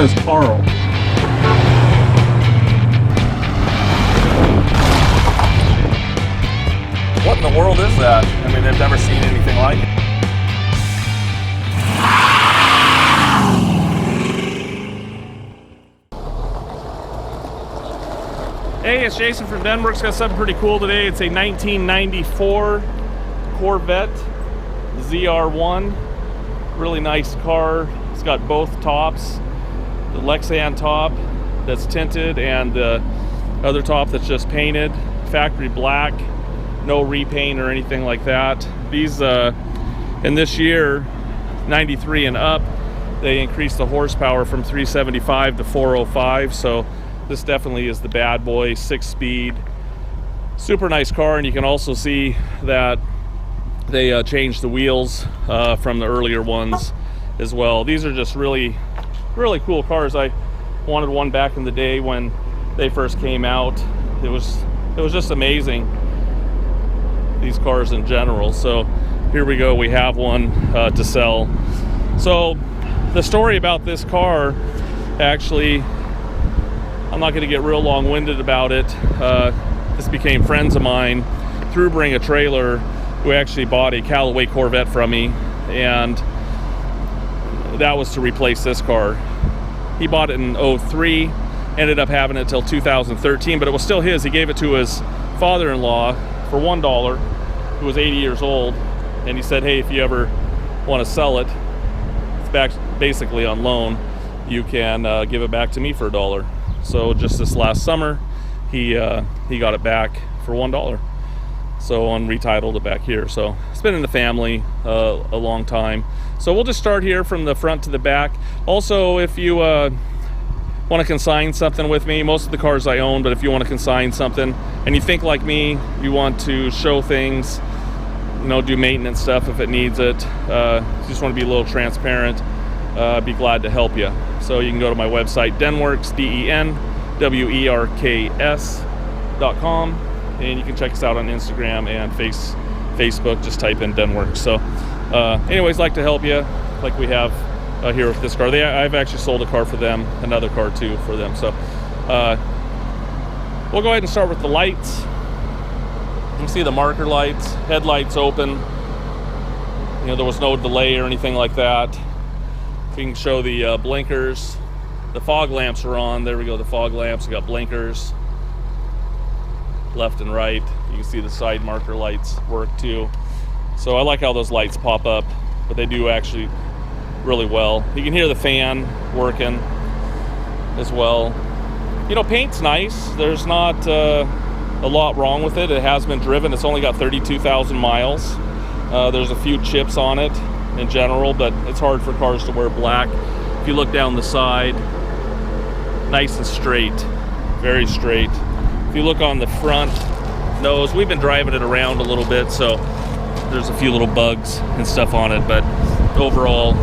says Carl. What in the world is that? I mean, they've never seen anything like it. Hey, it's Jason from Denwerks. Got something pretty cool today. It's a 1994 Corvette ZR1. Really nice car. It's got both tops. The Lexan top that's tinted and the other top that's just painted. Factory black. No repaint or anything like that. These, in this year, 93 and up, they increased the horsepower from 375 to 405. So this definitely is the bad boy, 6-speed, super nice car. And you can also see that they changed the wheels from the earlier ones as well. These are just really cool cars. I wanted one back in the day when they first came out. It was just amazing, these cars in general. So here we go, we have one to sell. So the story about this car, actually, I'm not going to get real long-winded about it. This became friends of mine through Bring a Trailer, who actually bought a Callaway Corvette from me, and that was to replace this car. He bought it in 03, ended up having it till 2013, but it was still his. He gave it to his father-in-law for $1, who was 80 years old, and he said, hey, if you ever want to sell it, it's back basically on loan, you can give it back to me for $1. So just this last summer, he got it back for $1. So and retitled it back here. So it's been in the family a long time. So we'll just start here from the front to the back. Also, if you want to consign something with me, most of the cars I own, but if you want to consign something and you think like me, you want to show things, you know, do maintenance stuff if it needs it, just want to be a little transparent, I'd be glad to help you. So you can go to my website, Denwerks, DENWERKS.com, and you can check us out on Instagram and Facebook. Just type in Denwerks. So anyways, like to help you like we have here with this car. I've actually sold a car for them, another car too for them. So we'll go ahead and start with the lights. You can see the marker lights, headlights open. You know, there was no delay or anything like that. We can show the blinkers. The fog lamps are on. There we go, the fog lamps. We got blinkers left and right. You can see the side marker lights work too. So I like how those lights pop up, but they do actually really well. You can hear the fan working as well. You know, paint's nice. There's not a lot wrong with it. It has been driven. It's only got 32,000 miles. There's a few chips on it in general, but it's hard for cars to wear black. If you look down the side, nice and straight, very straight. If you look on the front nose, we've been driving it around a little bit, so there's a few little bugs and stuff on it, but overall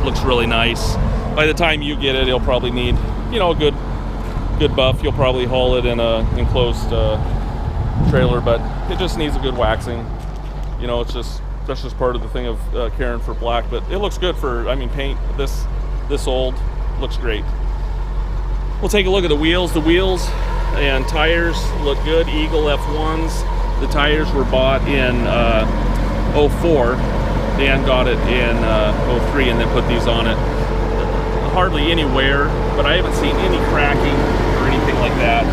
looks really nice. By the time you get it, it'll probably need, you know, a good buff. You'll probably haul it in a enclosed trailer, but it just needs a good waxing. You know, that's just part of the thing of caring for black, but it looks good for, I mean, paint this old looks great. We'll take a look at the wheels. The wheels and tires look good. Eagle F1s. The tires were bought in 04. Dan got it in 03 and then put these on it. Hardly any wear, but I haven't seen any cracking or anything like that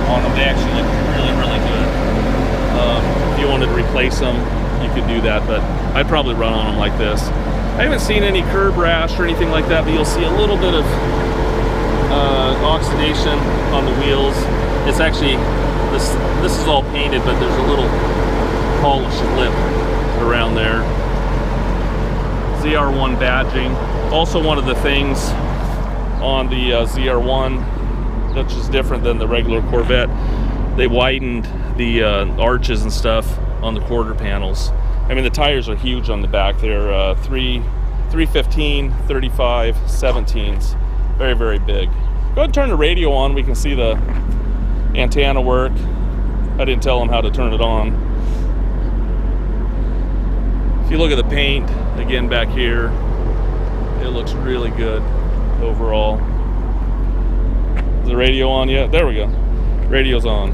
on them. They actually look really good. If you wanted to replace them, you could do that, but I'd probably run on them like this. I haven't seen any curb rash or anything like that, but you'll see a little bit of oxidation on the wheels. It's actually, this is all painted, but there's a little polished lip around there. ZR1 badging. Also, one of the things on the ZR1, which is different than the regular Corvette, they widened the arches and stuff on the quarter panels. I mean, the tires are huge on the back. They're 315, 35, 17s. Very big. Go ahead and turn the radio on. We can see the antenna work. I didn't tell them how to turn it on. If you look at the paint, again back here, it looks really good overall. Is the radio on yet? There we go. Radio's on.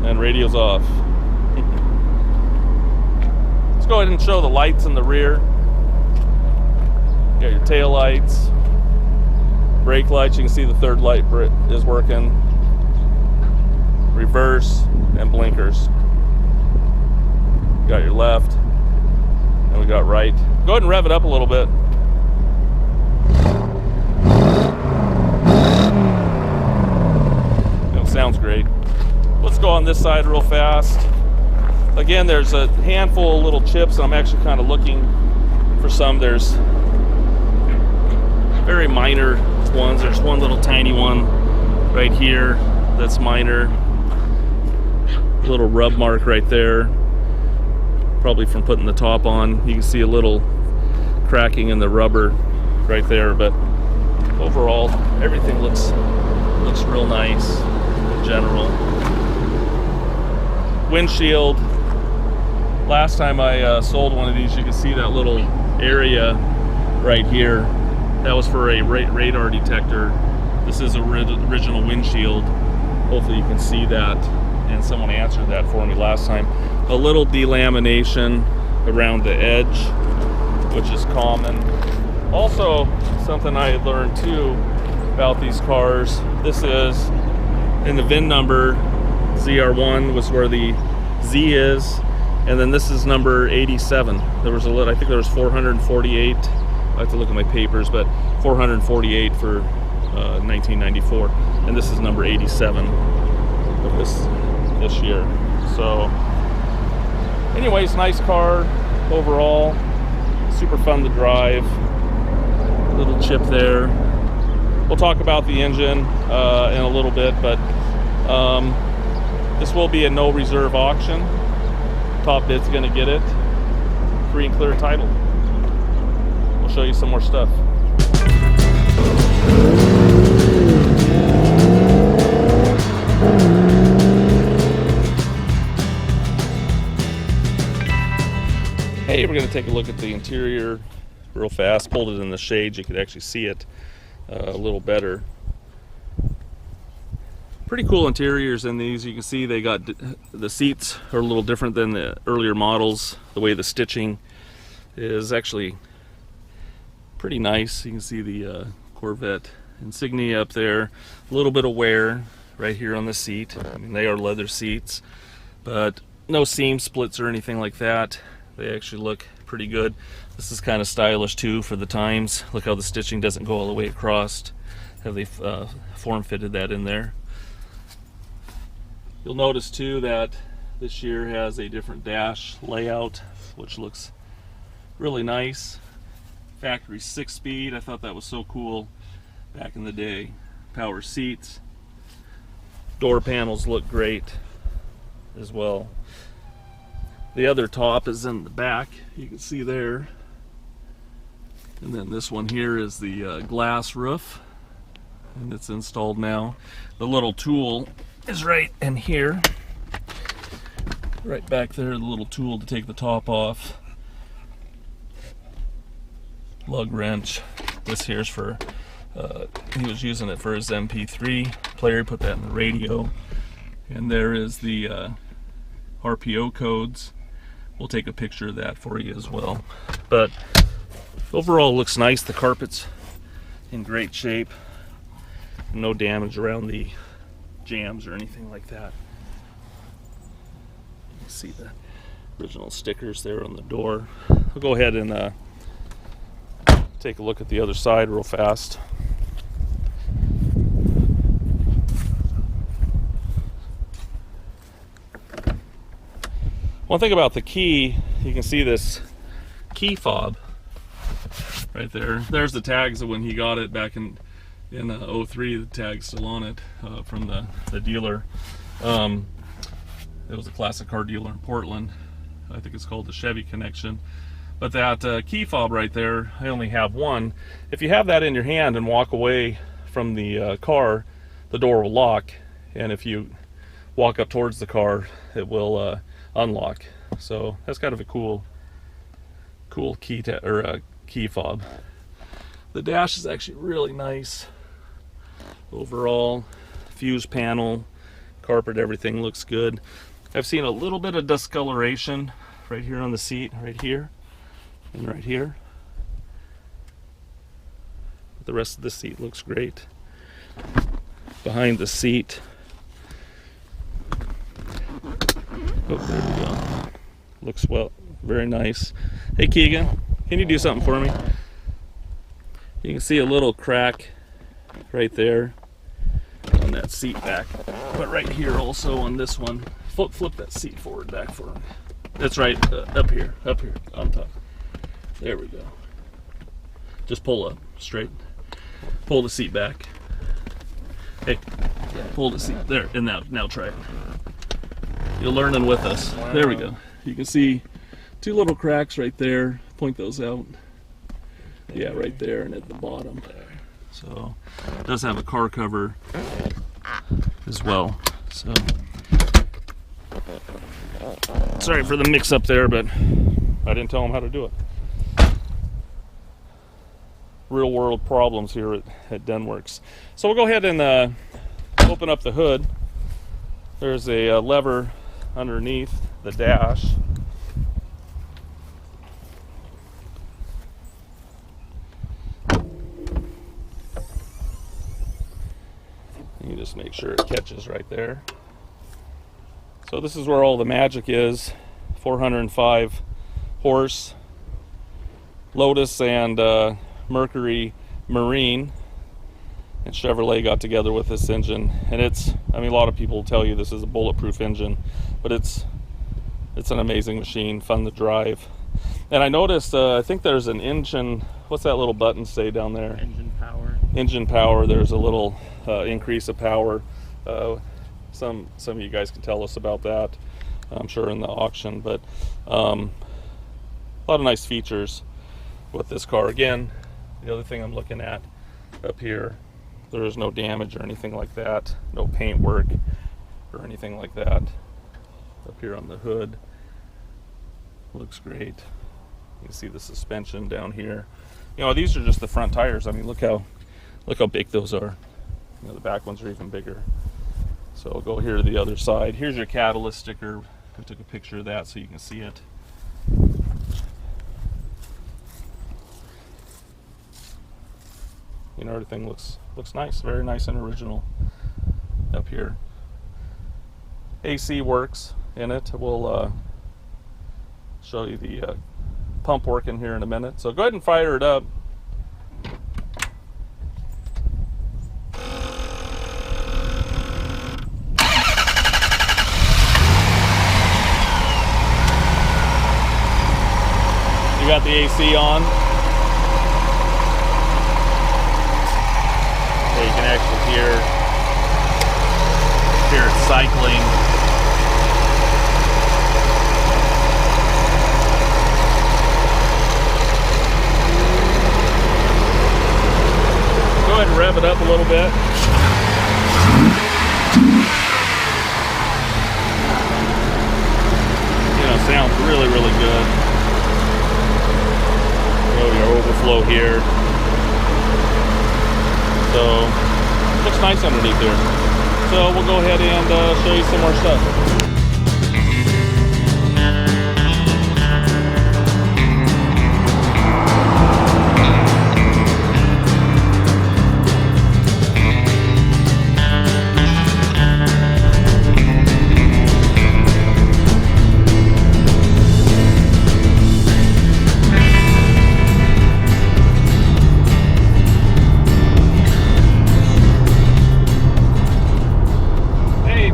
And radio's off. Let's go ahead and show the lights in the rear. You got your tail lights. Brake lights. You can see the third light is working. Reverse and blinkers. You got your left. And we got right. Go ahead and rev it up a little bit. Sounds great. Let's go on this side real fast. Again, there's a handful of little chips, and I'm actually kind of looking for some. There's very minor ones. There's one little tiny one right here that's minor. Little rub mark right there, probably from putting the top on. You can see a little cracking in the rubber right there, but overall everything looks real nice. General windshield. Last time I sold one of these, you can see that little area right here. That was for a radar detector. This is a original windshield. Hopefully you can see that, and someone answered that for me last time. A little delamination around the edge, which is common. Also, something I had learned too about these cars, this is in the VIN number. ZR1 was where the Z is, and then this is number 87. There was I think there was 448. I have to look at my papers, but 448 for 1994, and this is number 87 of this year. So, anyways, nice car overall. Super fun to drive. Little chip there. We'll talk about the engine in a little bit, but this will be a no reserve auction. Top bid's going to get it. Free and clear title. We'll show you some more stuff. Hey, we're going to take a look at the interior real fast. Pulled it in the shade. You could actually see it a little better. Pretty cool interiors in these. You can see they got the seats are a little different than the earlier models. The way the stitching is actually pretty nice. You can see the Corvette insignia up there. A little bit of wear right here on the seat. I mean, they are leather seats, but no seam splits or anything like that. They actually look pretty good. This is kind of stylish too for the times. Look how the stitching doesn't go all the way across. Have they form fitted that in there. You'll notice too that this year has a different dash layout, which looks really nice. Factory 6-speed. I thought that was so cool back in the day. Power seats. Door panels look great as well. The other top is in the back, you can see there. And then this one here is the glass roof, and it's installed now. The little tool is right in here, right back there, the little tool to take the top off. Lug wrench. This here's for, he was using it for his MP3 player, put that in the radio. And there is the RPO codes. We'll take a picture of that for you as well. But overall looks nice. The carpet's in great shape. No damage around the jams or anything like that. You can see the original stickers there on the door. I'll go ahead and take a look at the other side real fast. One thing about the key, you can see this key fob right there. There's the tags of when he got it back in 03, the tag's still on it from the dealer. It was a classic car dealer in Portland. I think it's called the Chevy Connection. But that key fob right there, I only have one. If you have that in your hand and walk away from the car, the door will lock. And if you walk up towards the car, it will unlock. So that's kind of a cool key fob. The dash is actually really nice overall. fuse panel, carpet, everything looks good. I've seen a little bit of discoloration right here on the seat, right here, and right here. But the rest of the seat looks great. Behind the seat, oh, there we go. Looks well, very nice. Hey Keegan, can you do something for me? You can see a little crack right there on that seat back, but right here also on this one. Flip that seat forward back for me. That's right, up here on top. There we go. Just pull up straight. Pull the seat back. Hey, pull the seat there, and now try it. You're learning with us. There we go. You can see two little cracks right there. Point those out. Yeah, right there and at the bottom. So it does have a car cover as well. So sorry for the mix up there, but I didn't tell them how to do it. Real world problems here at Denwerks. So we'll go ahead and open up the hood. There's a lever underneath the dash. You just make sure it catches right there. So this is where all the magic is. 405 horse Lotus and Mercury Marine, and Chevrolet got together with this engine, and it's, I mean, a lot of people tell you this is a bulletproof engine, but it's an amazing machine, fun to drive. And I noticed, I think there's an engine, what's that little button say down there? Engine power. Engine power. There's a little increase of power. Some of you guys can tell us about that, I'm sure, in the auction, but a lot of nice features with this car. Again, the other thing I'm looking at up here, there is no damage or anything like that, no paint work or anything like that. Up here on the hood, looks great. You can see the suspension down here. You know, these are just the front tires. I mean, look how big those are. You know, the back ones are even bigger. So I'll go here to the other side. Here's your catalyst sticker. I took a picture of that so you can see it. You know, everything looks nice, very nice and original up here. AC works in it. We'll show you the pump working here in a minute. So go ahead and fire it up. You got the AC on. So you can actually hear it cycling. Go ahead and rev it up a little bit. You know, it sounds really, really good. Your overflow here. So looks nice underneath here. So we'll go ahead and show you some more stuff.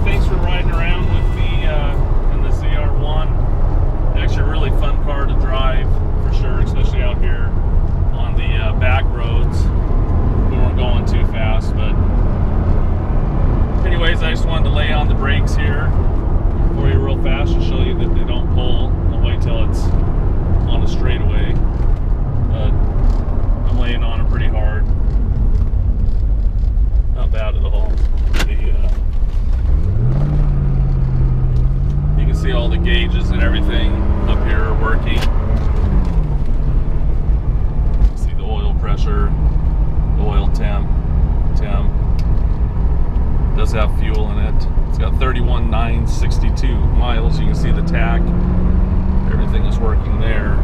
Thanks for riding around with me in the ZR1. Actually a really fun car to drive for sure, especially out here on the back roads. We weren't going too fast, but anyways, I just wanted to lay on the brakes here for you real fast to show you that they don't pull. I'll wait till it's on a straightaway, but I'm laying on it pretty hard. Not bad at all. See all the gauges and everything up here are working. See the oil pressure, the oil temp. It does have fuel in it. It's got 31,962 miles. You can see the tach. Everything is working there.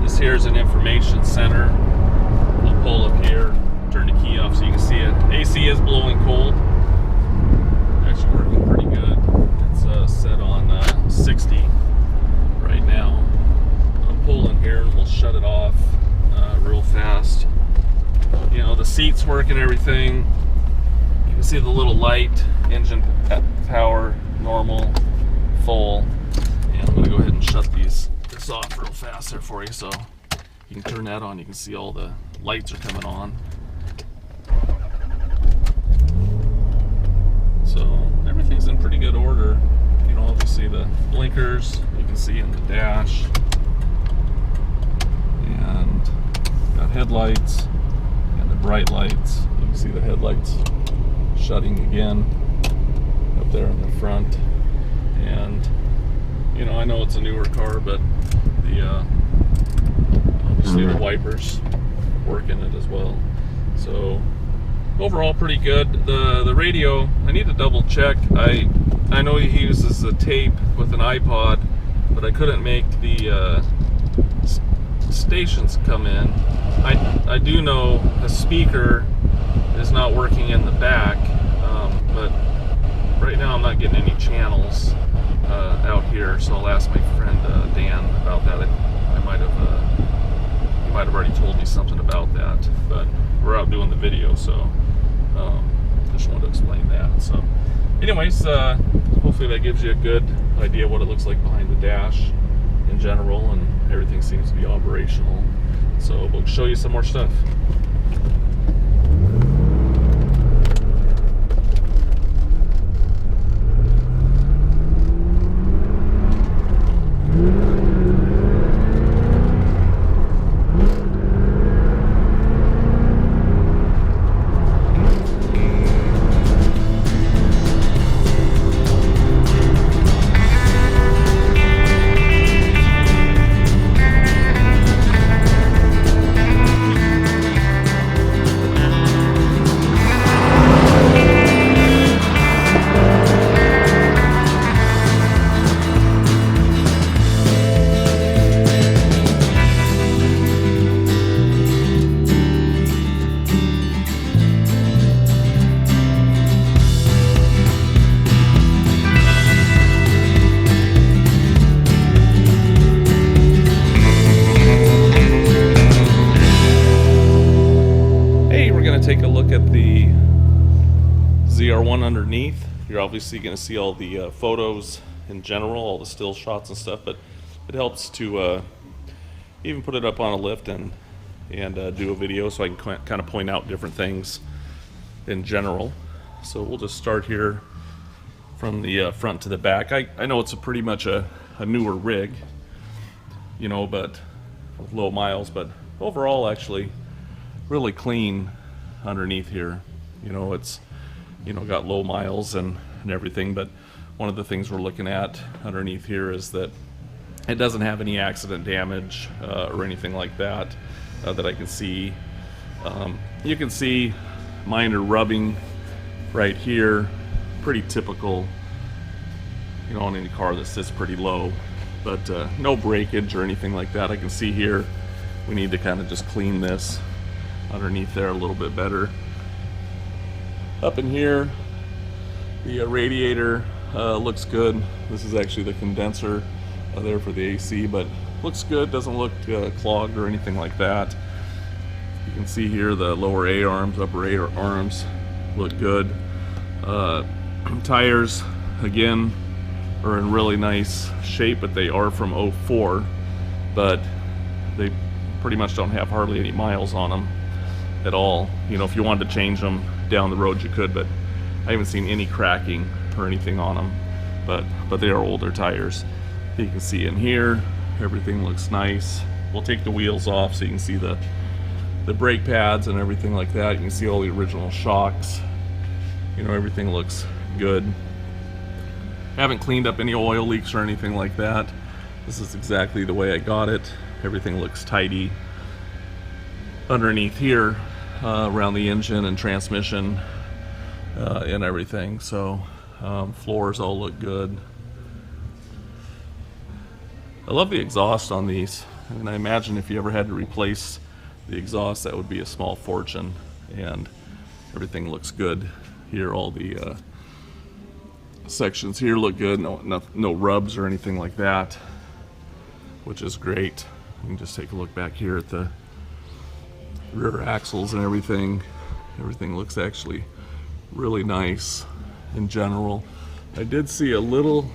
This here is an information center. We'll pull up here, turn the key off so you can see it. AC is blowing cold. Actually working pretty good. It's set on 60 right now. I'll pull in here and we'll shut it off real fast. You know, the seats work and everything. You can see the little light, engine power, normal, full. And I'm gonna go ahead and shut this off real fast there for you, so you can turn that on. You can see all the lights are coming on. So everything's in pretty good order. You know, obviously the blinkers you can see in the dash, and got headlights and the bright lights. You can see the headlights shutting again up there in the front. And you know, I know it's a newer car, but the obviously the wipers work in it as well. So overall pretty good. The radio, I need to double check. I know he uses a tape with an iPod, but I couldn't make the stations come in. I do know a speaker is not working in the back, but right now I'm not getting any channels out here, so I'll ask my friend Dan about that. I might have he might have already told me something about that, but we're out doing the video, so just wanted to explain that. So anyways, hopefully that gives you a good idea what it looks like behind the dash in general, and everything seems to be operational. So we'll show you some more stuff. Take a look at the ZR1 underneath. You're obviously going to see all the photos in general, all the still shots and stuff, but it helps to even put it up on a lift and do a video, so I can kind of point out different things in general. So we'll just start here from the front to the back. I know it's pretty much a newer rig, you know, but with low miles, but overall actually really clean underneath here. You know, it's, you know, got low miles and everything, but one of the things we're looking at underneath here is that it doesn't have any accident damage or anything like that that I can see. You can see minor rubbing right here, pretty typical, you know, on any car that sits pretty low, but no breakage or anything like that. I can see here we need to kind of just clean this underneath there a little bit better. Up in here, the radiator looks good. This is actually the condenser there for the AC, but looks good, doesn't look clogged or anything like that. You can see here the lower A arms, upper A arms look good. Tires, again, are in really nice shape, but they are from 04, but they pretty much don't have hardly any miles on them at all. You know, if you wanted to change them down the road you could, but I haven't seen any cracking or anything on them, but they are older tires. You can see in here everything looks nice. We'll take the wheels off so you can see the brake pads and everything like that. You can see all the original shocks. You know, everything looks good. Haven't cleaned up any oil leaks or anything like that. This is exactly the way I got it. Everything looks tidy. Underneath here, around the engine and transmission, and everything. So floors all look good. I love the exhaust on these. And I imagine if you ever had to replace the exhaust, that would be a small fortune. And everything looks good here. All the sections here look good. No rubs or anything like that, which is great. You can just take a look back here at the rear axles and everything. Everything looks actually really nice in general. I did see a little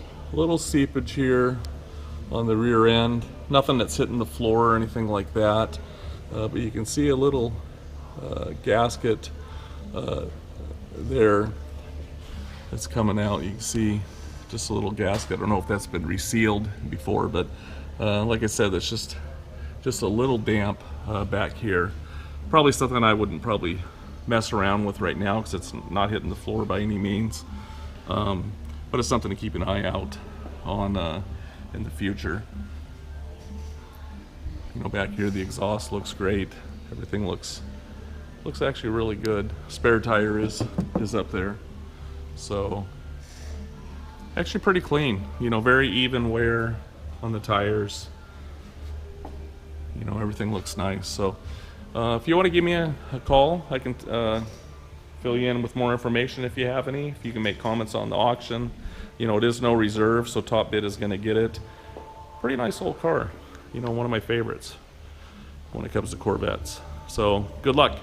seepage here on the rear end. Nothing that's hitting the floor or anything like that, but you can see a little gasket there that's coming out. You can see just a little gasket. I don't know if that's been resealed before, but like I said, it's just a little damp back here. Probably something I wouldn't probably mess around with right now because it's not hitting the floor by any means, but it's something to keep an eye out on in the future. You know, back here the exhaust looks great. Everything looks actually really good. Spare tire is up there, so actually pretty clean. You know, very even wear on the tires. You know, everything looks nice. So if you want to give me a call, I can fill you in with more information if you have any. If you can make comments on the auction. You know, it is no reserve, so top bid is going to get it. Pretty nice old car. You know, one of my favorites when it comes to Corvettes. So good luck.